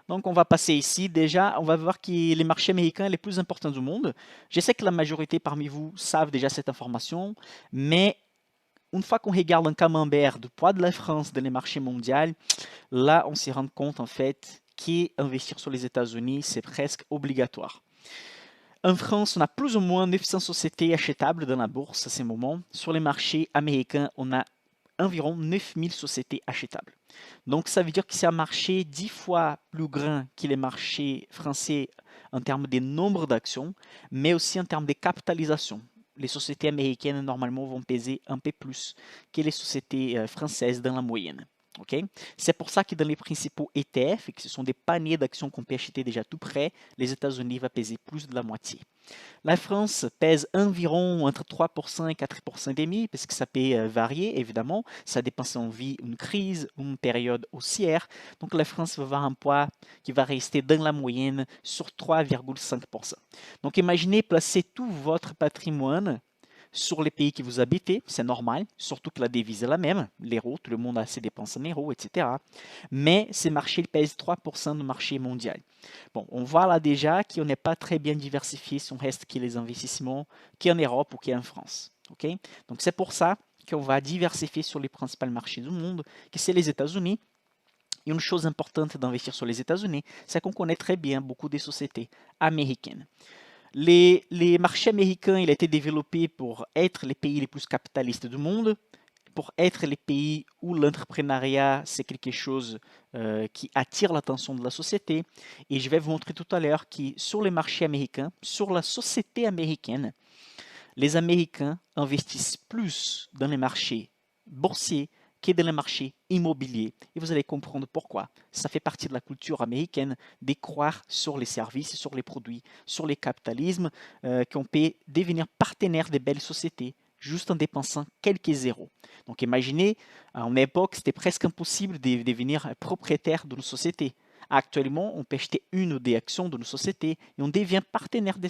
Donc, on va passer ici. Déjà, on va voir que les marchés américains les plus importants du monde. Je sais que la majorité parmi vous savent déjà cette information, mais une fois qu'on regarde un camembert du poids de la France dans les marchés mondiaux, là, on s'y rend compte en fait qu'investir sur les États-Unis, c'est presque obligatoire. En France, on a plus ou moins 900 sociétés achetables dans la bourse à ce moment. Sur les marchés américains, on a environ 9000 sociétés achetables. Donc, ça veut dire que c'est un marché 10 fois plus grand que les marchés français en termes de nombre d'actions, mais aussi en termes de capitalisation. Les sociétés américaines, normalement, vont peser un peu plus que les sociétés françaises dans la moyenne. Okay? C'est pour ça que dans les principaux ETF, et que ce sont des paniers d'actions qu'on peut acheter déjà tout près, les États-Unis vont peser plus de la moitié. La France pèse environ entre 3% et 4% demi, parce que ça peut varier, évidemment. Ça dépend si on vit une crise, une période haussière. Donc la France va avoir un poids qui va rester dans la moyenne sur 3,5%. Donc imaginez placer tout votre patrimoine sur les pays que vous habitez, c'est normal, surtout que la devise est la même, l'euro, tout le monde a ses dépenses en euros, etc. Mais ces marchés pèsent 3% du marché mondial. Bon, on voit là déjà qu'on n'est pas très bien diversifié si on reste que les investissements qu'en Europe ou qu'en France. Okay? Donc c'est pour ça qu'on va diversifier sur les principaux marchés du monde, que c'est les États-Unis. Et une chose importante d'investir sur les États-Unis, c'est qu'on connaît très bien beaucoup des sociétés américaines. Les marchés américains, il a été développé pour être les pays les plus capitalistes du monde, pour être les pays où l'entrepreneuriat, c'est quelque chose qui attire l'attention de la société. Et je vais vous montrer tout à l'heure que sur les marchés américains, sur la société américaine, les Américains investissent plus dans les marchés boursiers que dans les marchés immobiliers. Et vous allez comprendre pourquoi. Ça fait partie de la culture américaine de croire sur les services, sur les produits, sur les capitalismes, qu'on peut devenir partenaire des belles sociétés juste en dépensant quelques zéros. Donc imaginez, à une époque, c'était presque impossible de devenir propriétaire d'une société. Actuellement, on peut acheter une ou des actions d'une société et on devient partenaire de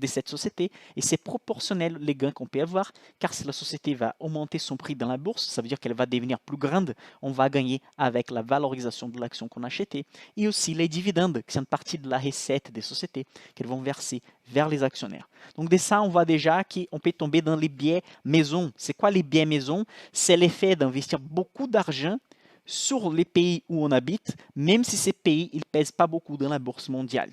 cette société et c'est proportionnel les gains qu'on peut avoir car si la société va augmenter son prix dans la bourse, ça veut dire qu'elle va devenir plus grande, on va gagner avec la valorisation de l'action qu'on a achetée et aussi les dividendes qui sont une partie de la recette des sociétés qu'elles vont verser vers les actionnaires. Donc de ça, on voit déjà qu'on peut tomber dans les biais maison. C'est quoi les biais maison? C'est l'effet d'investir beaucoup d'argent sur les pays où on habite, même si ces pays ne pèsent pas beaucoup dans la bourse mondiale.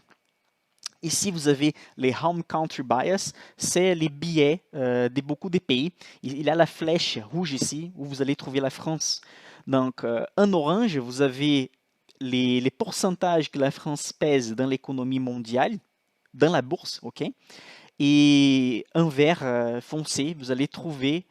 Ici, vous avez les Home Country Bias, c'est les billets de beaucoup de pays. Il a la flèche rouge ici, où vous allez trouver la France. Donc, en orange, vous avez les pourcentages que la France pèse dans l'économie mondiale, dans la bourse, ok? Et en vert foncé, vous allez trouver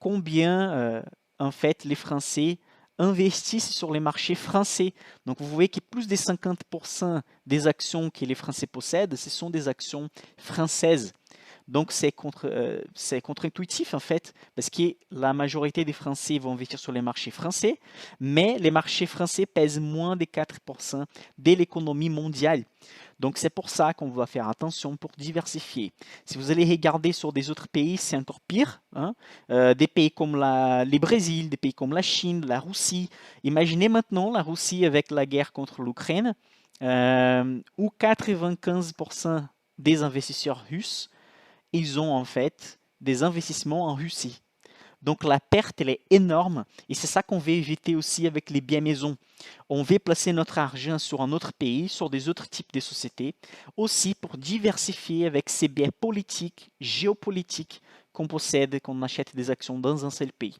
combien, en fait, les Français investissent sur les marchés français. Donc, vous voyez que plus de 50% des actions que les Français possèdent, ce sont des actions françaises. Donc, c'est contre-intuitif en fait, parce que la majorité des Français vont investir sur les marchés français, mais les marchés français pèsent moins de 4% de l'économie mondiale. Donc, c'est pour ça qu'on va faire attention pour diversifier. Si vous allez regarder sur des autres pays, c'est encore pire. Hein. Des pays comme le Brésil, des pays comme la Chine, la Russie. Imaginez maintenant la Russie avec la guerre contre l'Ukraine, où 95% des investisseurs russes ils ont en fait des investissements en Russie. Donc la perte, elle est énorme et c'est ça qu'on veut éviter aussi avec les biens maison. On veut placer notre argent sur un autre pays, sur des autres types de sociétés, aussi pour diversifier avec ces biens politiques, géopolitiques qu'on possède, qu'on achète des actions dans un seul pays.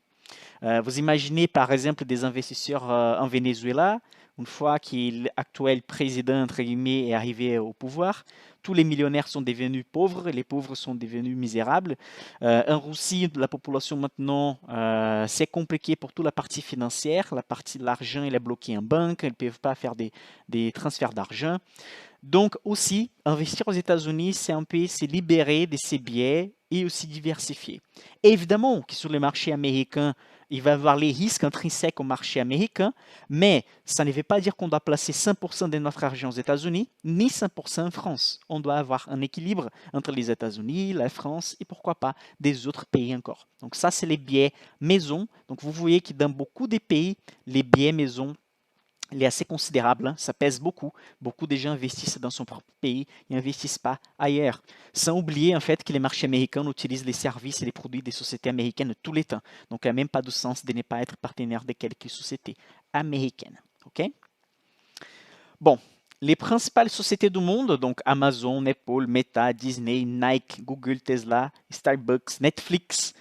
Vous imaginez par exemple des investisseurs en Venezuela, une fois que l'actuel président entre guillemets, est arrivé au pouvoir, tous les millionnaires sont devenus pauvres, les pauvres sont devenus misérables. En Russie, la population maintenant, c'est compliqué pour toute la partie financière, la partie de l'argent il est bloqué en banque, ils ne peuvent pas faire des transferts d'argent. Donc aussi, investir aux États-Unis, c'est un peu se libérer de ces biais et aussi diversifier. Et évidemment que sur les marchés américains, il va y avoir les risques intrinsèques au marché américain, mais ça ne veut pas dire qu'on doit placer 100% de notre argent aux États-Unis, ni 100% en France. On doit avoir un équilibre entre les États-Unis, la France et pourquoi pas des autres pays encore. Donc ça, c'est les biais maison. Donc vous voyez que dans beaucoup de pays, les biais maison il est assez considérable, hein, ça pèse beaucoup. Beaucoup de gens investissent dans son propre pays et n'investissent pas ailleurs. Sans oublier en fait que les marchés américains utilisent les services et les produits des sociétés américaines tous les temps. Donc il n'y a même pas de sens de ne pas être partenaire de quelques sociétés américaines. Ok? Bon, les principales sociétés du monde, donc Amazon, Apple, Meta, Disney, Nike, Google, Tesla, Starbucks, Netflix.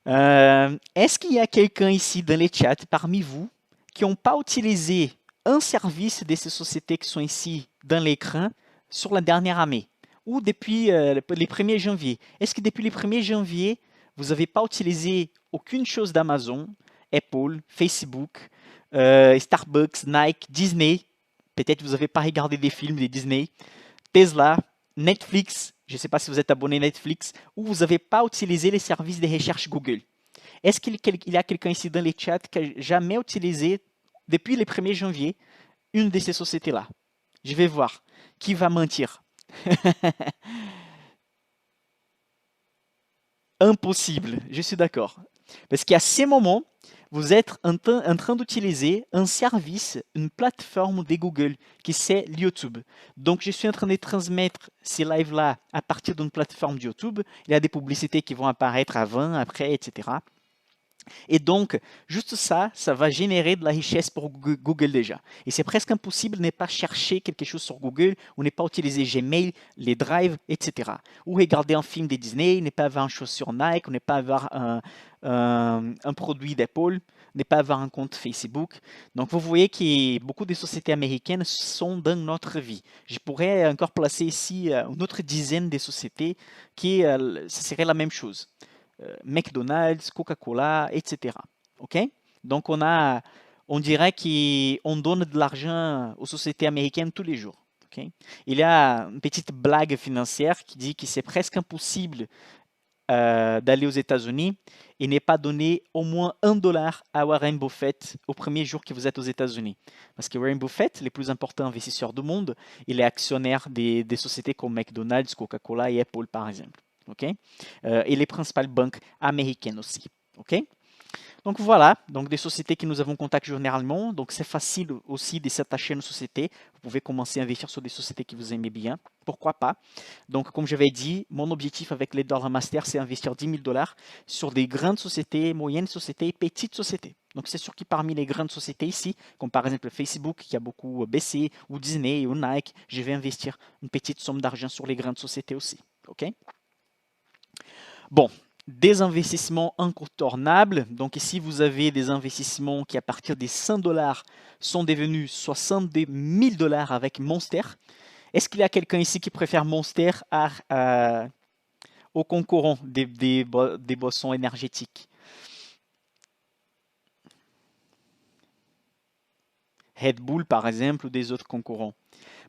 Est-ce qu'il y a quelqu'un ici dans les chats parmi vous qui n'ont pas utilisé un service de ces sociétés qui sont ici dans l'écran sur la dernière année ou depuis les 1er janvier? Est-ce que depuis les 1er janvier, vous n'avez pas utilisé aucune chose d'Amazon, Apple, Facebook, Starbucks, Nike, Disney? Peut-être vous n'avez pas regardé des films de Disney, Tesla, Netflix, je ne sais pas si vous êtes abonné à Netflix, ou vous n'avez pas utilisé les services de recherche Google. Est-ce qu'il y a quelqu'un ici dans les chats qui n'a jamais utilisé, depuis le 1er janvier, une de ces sociétés-là? Je vais voir. Qui va mentir? Impossible, je suis d'accord. Parce qu'à ces moments, vous êtes en train d'utiliser un service, une plateforme de Google qui c'est YouTube. Donc, je suis en train de transmettre ces lives-là à partir d'une plateforme de YouTube. Il y a des publicités qui vont apparaître avant, après, etc. Et donc, juste ça, ça va générer de la richesse pour Google déjà. Et c'est presque impossible de ne pas chercher quelque chose sur Google ou ne pas utiliser Gmail, les drives, etc. Ou regarder un film de Disney, ne pas avoir une chose sur Nike, ou ne pas avoir un produit d'Apple, ne pas avoir un compte Facebook. Donc, vous voyez que beaucoup de sociétés américaines sont dans notre vie. Je pourrais encore placer ici une autre dizaine de sociétés qui ce serait la même chose. McDonald's, Coca-Cola, etc. Ok? Donc on dirait qu'on donne de l'argent aux sociétés américaines tous les jours. Ok? Il y a une petite blague financière qui dit que c'est presque impossible d'aller aux États-Unis et ne pas donner au moins $1 à Warren Buffett au premier jour que vous êtes aux États-Unis. Parce que Warren Buffett, le plus important investisseur du monde, il est actionnaire des sociétés comme McDonald's, Coca-Cola et Apple, par exemple. Okay? Et les principales banques américaines aussi. Okay? Donc voilà, donc des sociétés que nous avons contact généralement. Donc c'est facile aussi de s'attacher à une société. Vous pouvez commencer à investir sur des sociétés que vous aimez bien. Pourquoi pas? Donc comme j'avais dit, mon objectif avec les Dollar Master, c'est investir $10 000 sur des grandes sociétés, moyennes sociétés et petites sociétés. Donc c'est sûr que parmi les grandes sociétés ici, comme par exemple Facebook qui a beaucoup baissé, ou Disney ou Nike, je vais investir une petite somme d'argent sur les grandes sociétés aussi. Ok? Bon, des investissements incontournables. Donc ici, vous avez des investissements qui, à partir des $100, sont devenus $70 000 avec Monster. Est-ce qu'il y a quelqu'un ici qui préfère Monster aux concurrents des boissons énergétiques? Red Bull, par exemple, ou des autres concurrents.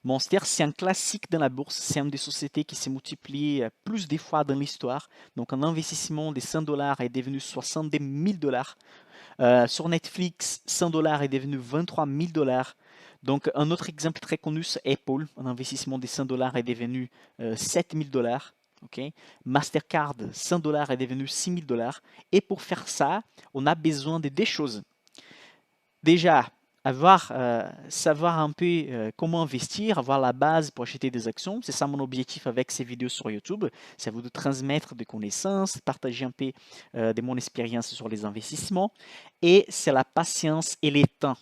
Monster, c'est un classique dans la bourse. C'est une des sociétés qui s'est multipliée plus de fois dans l'histoire. Donc, un investissement de $100 est devenu $70 000. Sur Netflix, $100 est devenu $23 000. Donc, un autre exemple très connu, c'est Apple. Un investissement de $100 est devenu $7 000. Okay. Mastercard, $100 est devenu $6 000. Et pour faire ça, on a besoin de deux choses. Déjà, savoir un peu comment investir, avoir la base pour acheter des actions. C'est ça mon objectif avec ces vidéos sur YouTube. C'est à vous de transmettre des connaissances, partager un peu de mon expérience sur les investissements. Et c'est la patience et les temps.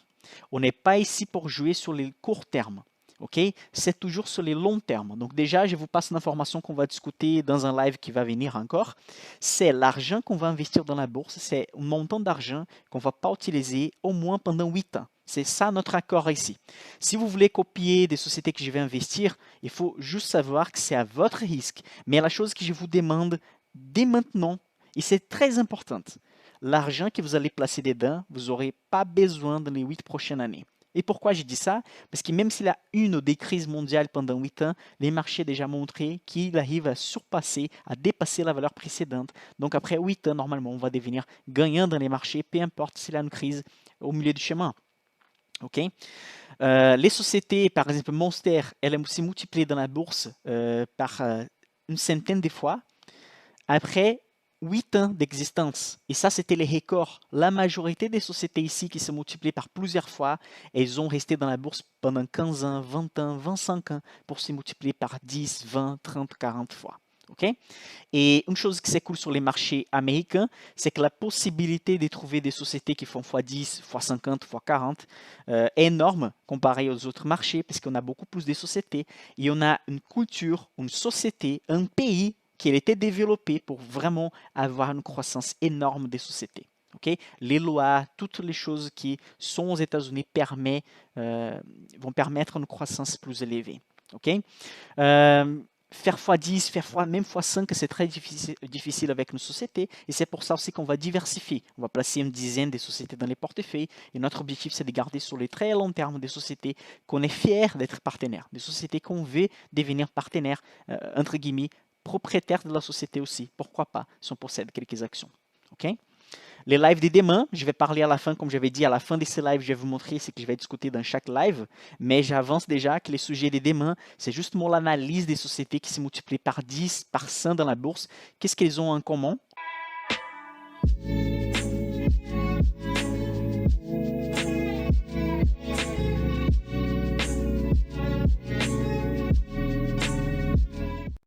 On n'est pas ici pour jouer sur les courts termes. Okay? C'est toujours sur les longs termes. Donc déjà, je vous passe une information qu'on va discuter dans un live qui va venir encore. C'est l'argent qu'on va investir dans la bourse. C'est un montant d'argent qu'on ne va pas utiliser au moins pendant 8 ans. C'est ça notre accord ici. Si vous voulez copier des sociétés que je vais investir, il faut juste savoir que c'est à votre risque. Mais la chose que je vous demande dès maintenant, et c'est très important, l'argent que vous allez placer dedans, vous n'aurez pas besoin dans les 8 prochaines années. Et pourquoi j'ai dit ça? Parce que même s'il y a une ou des crises mondiales pendant 8 ans, les marchés ont déjà montré qu'il arrive à surpasser, à dépasser la valeur précédente. Donc après 8 ans, normalement, on va devenir gagnant dans les marchés, peu importe s'il y a une crise au milieu du chemin. Okay? Les sociétés, par exemple Monster, elle s'est multipliée dans la bourse par une centaine de fois. Après, 8 ans d'existence. Et ça, c'était les records. La majorité des sociétés ici qui se multiplient par plusieurs fois, elles ont resté dans la bourse pendant 15 ans, 20 ans, 25 ans pour se multiplier par 10, 20, 30, 40 fois. OK? Et une chose qui c'est cool sur les marchés américains, c'est que la possibilité de trouver des sociétés qui font x10, x50, x40 est énorme comparé aux autres marchés parce qu'on a beaucoup plus de sociétés et on a une culture, une société, un pays qui a été développé pour vraiment avoir une croissance énorme des sociétés. Okay? Les lois, toutes les choses qui sont aux États-Unis vont permettre une croissance plus élevée. Okay? Faire x10, même x5, c'est très difficile avec nos sociétés. Et c'est pour ça aussi qu'on va diversifier. On va placer une dizaine de sociétés dans les portefeuilles. Et notre objectif, c'est de garder sur les très long terme des sociétés qu'on est fier d'être partenaires. Des sociétés qu'on veut devenir partenaires, entre guillemets, propriétaires de la société aussi. Pourquoi pas, si on possède quelques actions. OK? Les lives de demain, je vais parler à la fin, comme j'avais dit, à la fin de ces lives, je vais vous montrer ce que je vais discuter dans chaque live. Mais j'avance déjà que les sujets de demain, c'est justement l'analyse des sociétés qui se multiplient par 10, par 100 dans la bourse. Qu'est-ce qu'elles ont en commun?